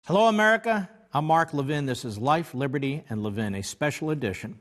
Hello, America. I'm Mark Levin. This is Life, Liberty, and Levin, a special edition.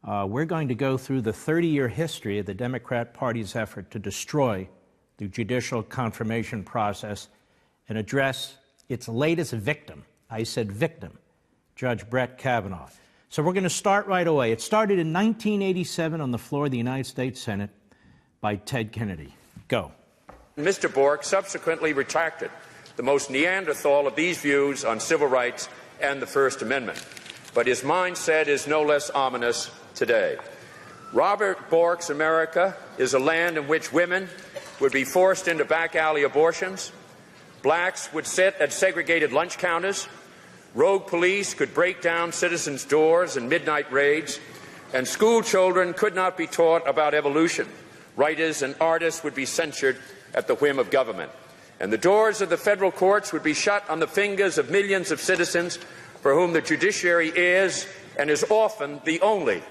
We're going to go through the 30-year history of the Democrat Party's effort to destroy the judicial confirmation process and address its latest victim. I said victim, Judge Brett Kavanaugh. So we're going to start right away. It started in 1987 on the floor of the United States Senate by Ted Kennedy. Go. Mr. Bork subsequently retracted the most Neanderthal of these views on civil rights and the First Amendment. But his mindset is no less ominous today. Robert Bork's America is a land in which women would be forced into back alley abortions, blacks would sit at segregated lunch counters, rogue police could break down citizens' doors in midnight raids, and school children could not be taught about evolution. Writers and artists would be censured at the whim of government. And the doors of the federal courts would be shut on the fingers of millions of citizens for whom the judiciary is and is often the only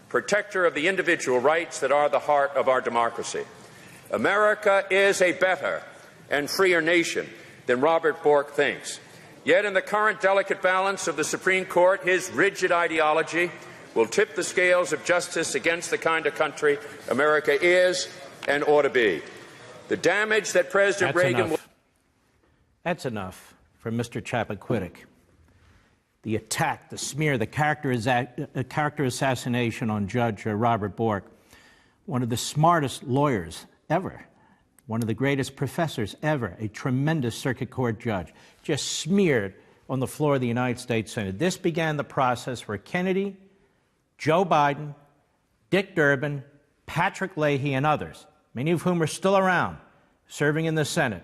protector of the individual rights that are the heart of our democracy. America is a better and freer nation than Robert Bork thinks. Yet in the current delicate balance of the Supreme Court, his rigid ideology will tip the scales of justice against the kind of country America is and ought to be. The damage that President Reagan... That's enough for Mr. Chappaquiddick. The attack, the smear, the character assassination on Judge Robert Bork, one of the smartest lawyers ever, one of the greatest professors ever, a tremendous circuit court judge, just smeared on the floor of the United States Senate. This began the process where Kennedy, Joe Biden, Dick Durbin, Patrick Leahy, and others, many of whom are still around, serving in the Senate,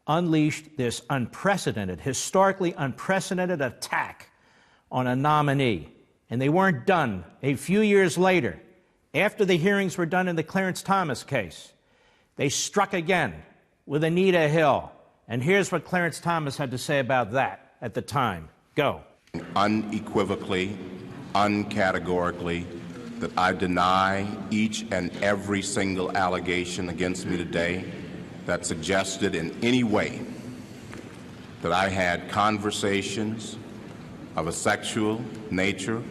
unleashed this unprecedented, historically unprecedented attack on a nominee. And they weren't done. A few years later, after the hearings were done in the Clarence Thomas case, they struck again with Anita Hill. And here's what Clarence Thomas had to say about that at the time. Go. Unequivocally, uncategorically, that I deny each and every single allegation against me today that suggested in any way that I had conversations of a sexual nature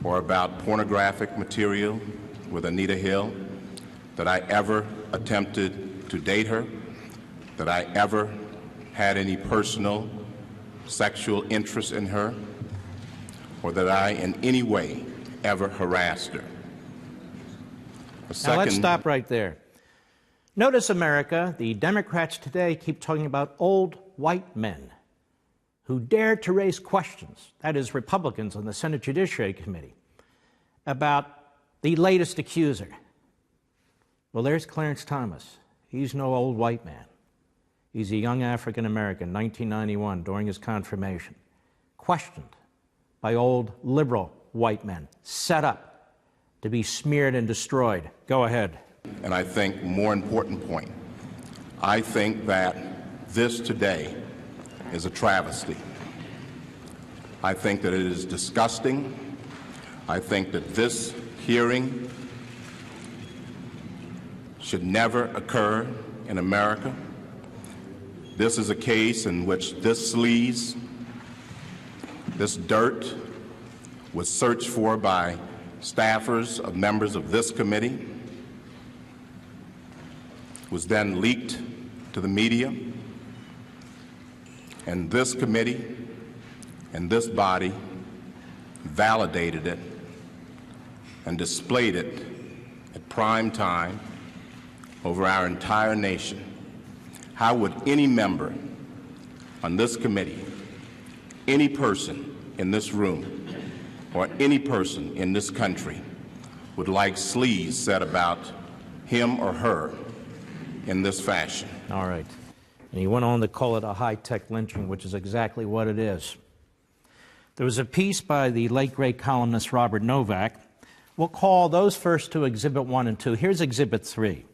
or about pornographic material with Anita Hill, that I ever attempted to date her, that I ever had any personal sexual interest in her, or that I in any way ever harassed her. Now let's stop right there. Notice, America, the Democrats today keep talking about old white men who dared to raise questions, that is, Republicans on the Senate Judiciary Committee, about the latest accuser. Well, there's Clarence Thomas. He's no old white man. He's a young African-American, 1991, during his confirmation, questioned by old liberal white men, set up to be smeared and destroyed. Go ahead. And I think, more important point, I think that this today is a travesty. I think that it is disgusting. I think that this hearing should never occur in America. This is a case in which this sleaze, this dirt, was searched for by staffers of members of this committee, was then leaked to the media, and this committee and this body validated it and displayed it at prime time over our entire nation. How would any member on this committee, any person in this room, or any person in this country would like sleaze said about him or her in this fashion? All right. And he went on to call it a high-tech lynching, which is exactly what it is. There was a piece by the late, great columnist Robert Novak. We'll call those first two Exhibit 1 and 2. Here's Exhibit 3.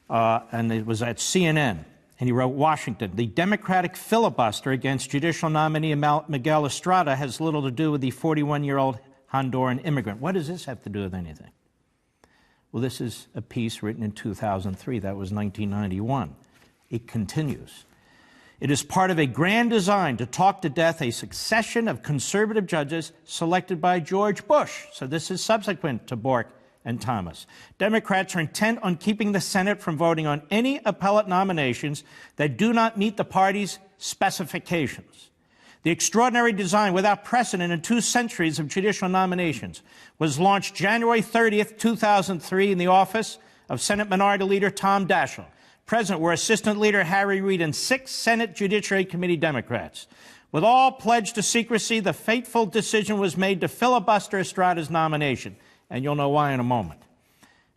And it was at CNN. And he wrote, Washington, the Democratic filibuster against judicial nominee Miguel Estrada has little to do with the 41-year-old Honduran immigrant. What does this have to do with anything? Well, this is a piece written in 2003. That was 1991. It continues. It is part of a grand design to talk to death a succession of conservative judges selected by George Bush. So this is subsequent to Bork and Thomas. Democrats are intent on keeping the Senate from voting on any appellate nominations that do not meet the party's specifications. The extraordinary design without precedent in 2 centuries of judicial nominations was launched January 30th, 2003 in the office of Senate Minority Leader Tom Daschle. Present were Assistant Leader Harry Reid and 6 Senate Judiciary Committee Democrats. With all pledged to secrecy, the fateful decision was made to filibuster Estrada's nomination, and you'll know why in a moment.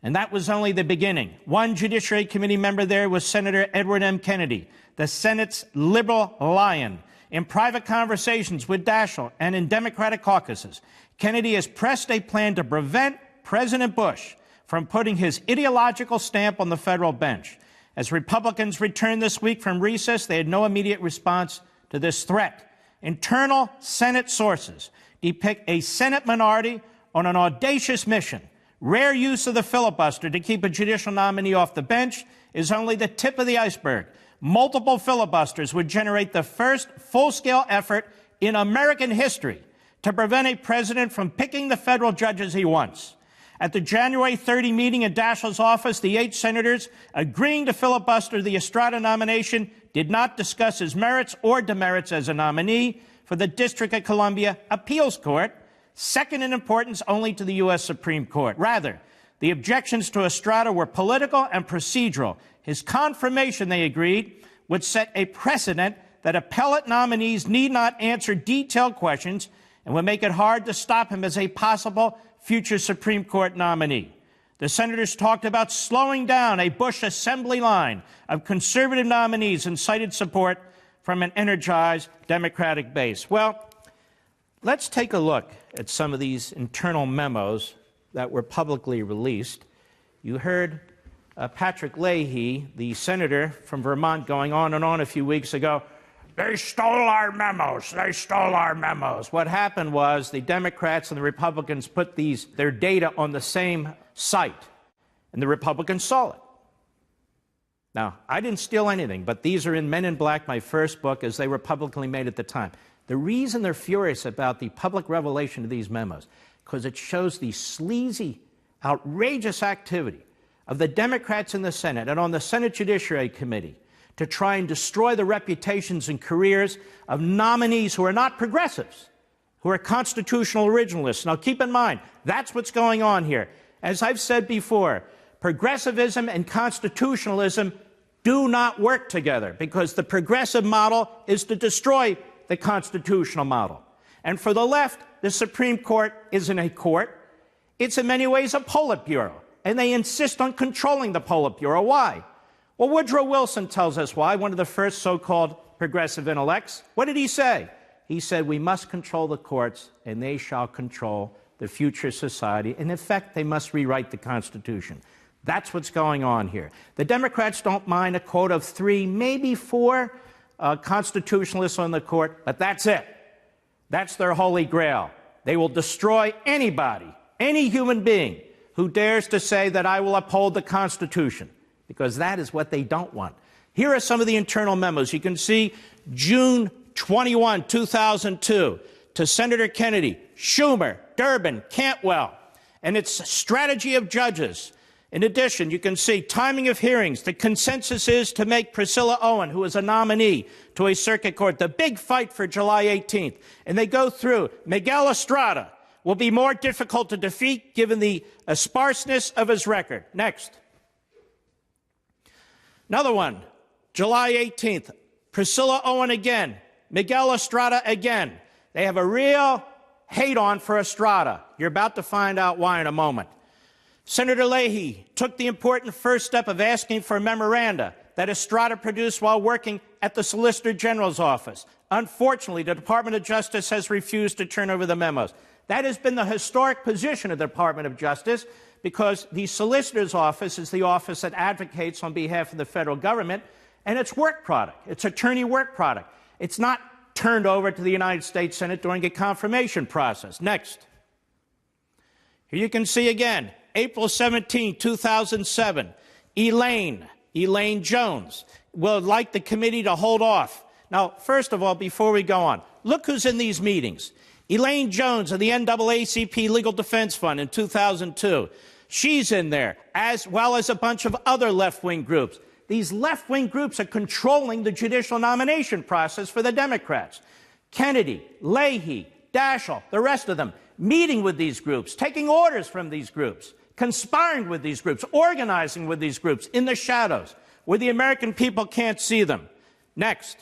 And that was only the beginning. One Judiciary Committee member there was Senator Edward M. Kennedy, the Senate's liberal lion. In private conversations with Daschle and in Democratic caucuses, Kennedy has pressed a plan to prevent President Bush from putting his ideological stamp on the federal bench. As Republicans returned this week from recess, they had no immediate response to this threat. Internal Senate sources depict a Senate minority on an audacious mission. Rare use of the filibuster to keep a judicial nominee off the bench is only the tip of the iceberg. Multiple filibusters would generate the first full-scale effort in American history to prevent a president from picking the federal judges he wants. At the January 30 meeting in Daschle's office, the 8 senators agreeing to filibuster the Estrada nomination did not discuss his merits or demerits as a nominee for the District of Columbia Appeals Court, second in importance only to the U.S. Supreme Court. Rather, the objections to Estrada were political and procedural. His confirmation, they agreed, would set a precedent that appellate nominees need not answer detailed questions and would make it hard to stop him as a possible future Supreme Court nominee. The senators talked about slowing down a Bush assembly line of conservative nominees and cited support from an energized Democratic base. Well, let's take a look at some of these internal memos that were publicly released. You heard Patrick Leahy, the senator from Vermont, going on and on a few weeks ago. They stole our memos. They stole our memos. What happened was the Democrats and the Republicans put their data on the same site, and the Republicans saw it. Now, I didn't steal anything, but these are in Men in Black, my first book, as they were publicly made at the time. The reason they're furious about the public revelation of these memos, because it shows the sleazy, outrageous activity of the Democrats in the Senate and on the Senate Judiciary Committee to try and destroy the reputations and careers of nominees who are not progressives, who are constitutional originalists. Now, keep in mind, that's what's going on here. As I've said before, progressivism and constitutionalism do not work together because the progressive model is to destroy the constitutional model. And for the left, the Supreme Court isn't a court. It's in many ways a Politburo, and they insist on controlling the Politburo. Why? Well, Woodrow Wilson tells us why, one of the first so-called progressive intellects. What did he say? He said, we must control the courts, and they shall control the future society. And in effect, they must rewrite the Constitution. That's what's going on here. The Democrats don't mind a quota of 3, maybe 4 constitutionalists on the court, but that's it. That's their holy grail. They will destroy anybody, any human being, who dares to say that I will uphold the Constitution, because that is what they don't want. Here are some of the internal memos. You can see June 21, 2002, to Senator Kennedy, Schumer, Durbin, Cantwell, and its strategy of judges. In addition, you can see timing of hearings. The consensus is to make Priscilla Owen, who is a nominee to a circuit court, the big fight for July 18th. And they go through. Miguel Estrada will be more difficult to defeat given the sparseness of his record. Next. Another one, July 18th, Priscilla Owen again, Miguel Estrada again. They have a real hate-on for Estrada. You're about to find out why in a moment. Senator Leahy took the important first step of asking for a memoranda that Estrada produced while working at the Solicitor General's office. Unfortunately, the Department of Justice has refused to turn over the memos. That has been the historic position of the Department of Justice, because the Solicitor's Office is the office that advocates on behalf of the federal government, and it's work product. It's attorney work product. It's not turned over to the United States Senate during a confirmation process. Next. Here you can see again, April 17, 2007, Elaine Jones would like the committee to hold off Now, first of all, before we go on, look who's in these meetings. Elaine Jones of the NAACP Legal Defense Fund in 2002. She's in there, as well as a bunch of other left-wing groups. These left-wing groups are controlling the judicial nomination process for the Democrats. Kennedy, Leahy, Daschle, the rest of them, meeting with these groups, taking orders from these groups, conspiring with these groups, organizing with these groups in the shadows, where the American people can't see them. Next.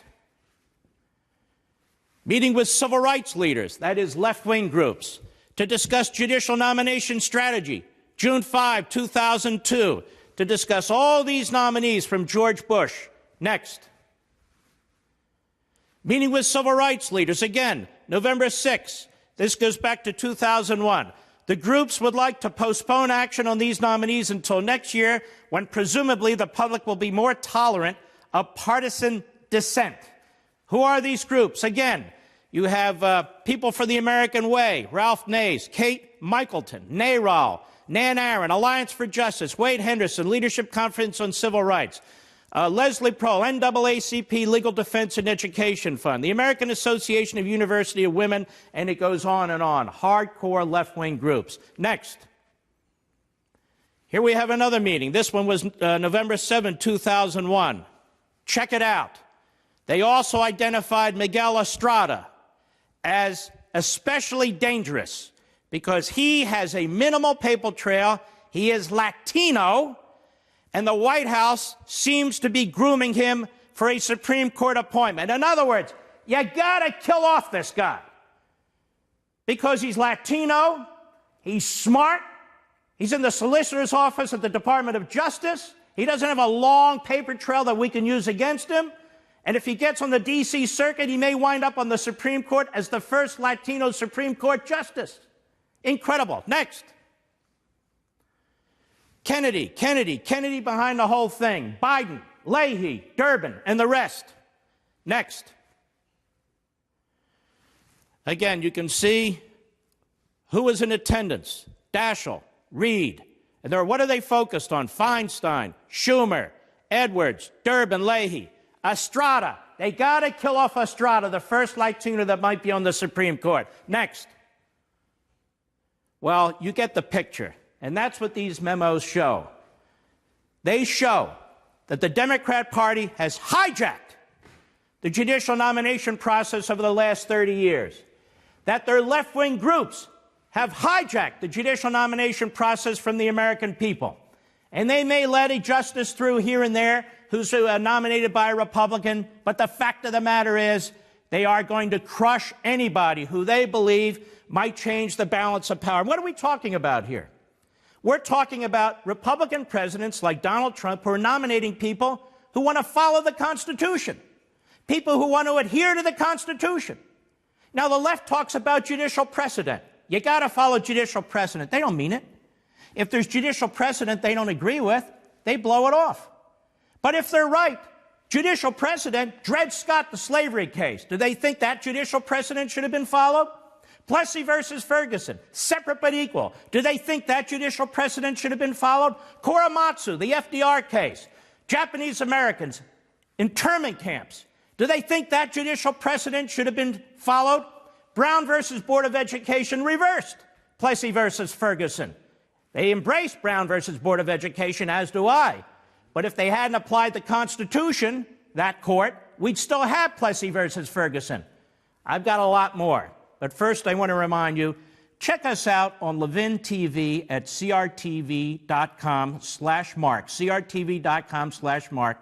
Meeting with civil rights leaders, that is left-wing groups, to discuss judicial nomination strategy. June 5, 2002, to discuss all these nominees from George Bush. Next. Meeting with civil rights leaders, again, November 6. This goes back to 2001. The groups would like to postpone action on these nominees until next year, when presumably the public will be more tolerant of partisan dissent. Who are these groups? Again, you have People for the American Way, Ralph Nays, Kate Michelton, NARAL, Nan Aaron, Alliance for Justice, Wade Henderson, Leadership Conference on Civil Rights, Leslie Prohl, NAACP Legal Defense and Education Fund, the American Association of University of Women, and it goes on and on. Hardcore left-wing groups. Next. Here we have another meeting. This one was November 7, 2001. Check it out. They also identified Miguel Estrada as especially dangerous because he has a minimal paper trail, he is Latino, and the White House seems to be grooming him for a Supreme Court appointment. In other words, you gotta kill off this guy because he's Latino, he's smart, he's in the solicitor's office at the Department of Justice, he doesn't have a long paper trail that we can use against him, and if he gets on the D.C. Circuit, he may wind up on the Supreme Court as the first Latino Supreme Court justice. Incredible. Next. Kennedy behind the whole thing. Biden, Leahy, Durbin, and the rest. Next. Again, you can see who was in attendance. Daschle, Reid. And what are they focused on? Feinstein, Schumer, Edwards, Durbin, Leahy. Estrada. They got to kill off Estrada, the first Latino that might be on the Supreme Court. Next. Well, you get the picture. And that's what these memos show. They show that the Democrat Party has hijacked the judicial nomination process over the last 30 years. That their left-wing groups have hijacked the judicial nomination process from the American people. And they may let a justice through here and there who's nominated by a Republican, but the fact of the matter is they are going to crush anybody who they believe might change the balance of power. What are we talking about here? We're talking about Republican presidents like Donald Trump who are nominating people who want to follow the Constitution, people who want to adhere to the Constitution. Now, the left talks about judicial precedent. You got to follow judicial precedent. They don't mean it. If there's judicial precedent they don't agree with, they blow it off. But if they're right, judicial precedent, Dred Scott, the slavery case, do they think that judicial precedent should have been followed? Plessy versus Ferguson, separate but equal. Do they think that judicial precedent should have been followed? Korematsu, the FDR case, Japanese Americans, internment camps. Do they think that judicial precedent should have been followed? Brown versus Board of Education reversed Plessy versus Ferguson. They embrace Brown versus Board of Education, as do I. But if they hadn't applied the Constitution, that court, we'd still have Plessy versus Ferguson. I've got a lot more. But first, I want to remind you, check us out on Levin TV at crtv.com/Mark, crtv.com/Mark.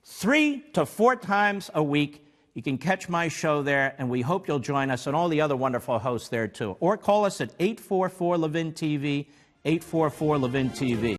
3 to 4 times a week, you can catch my show there, and we hope you'll join us and all the other wonderful hosts there, too. Or call us at 844-LEVIN-TV, 844-LEVIN-TV.